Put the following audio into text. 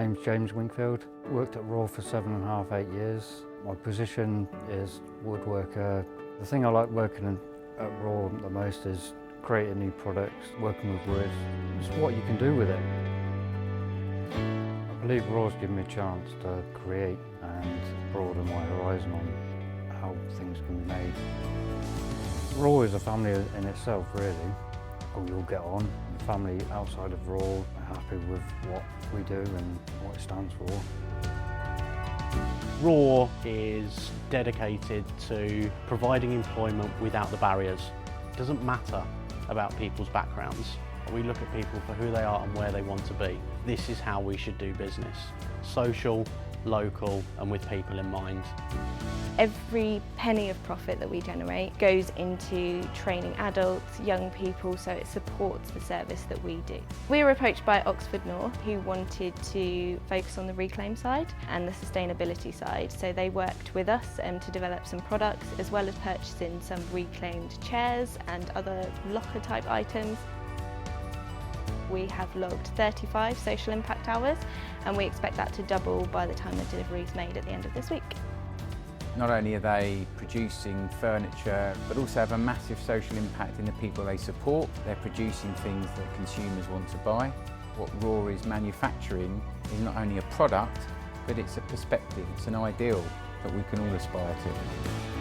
name's James Wingfield. Worked at Raw for 7.5, 8 years. My position is woodworker. The thing I like working at Raw the most is creating new products, working with wood. It's what you can do with it. I believe Raw's given me a chance to create and broaden my horizon on how things can be made. Raw is a family in itself, really. We all get on. The family outside of Raw are happy with what we do and what it stands for. Raw is dedicated to providing employment without the barriers. It doesn't matter about people's backgrounds. We look at people for who they are and where they want to be. This is how we should do business. Social, local, and with people in mind. Every penny of profit that we generate goes into training adults, young people, so it supports the service that we do. We were approached by Oxford North, who wanted to focus on the reclaim side and the sustainability side, so they worked with us to develop some products, as well as purchasing some reclaimed chairs and other locker type items. We have logged 35 social impact hours, and we expect that to double by the time the delivery is made at the end of this week. Not only are they producing furniture, but also have a massive social impact in the people they support. They're producing things that consumers want to buy. What Raw is manufacturing is not only a product, but it's a perspective, it's an ideal that we can all aspire to.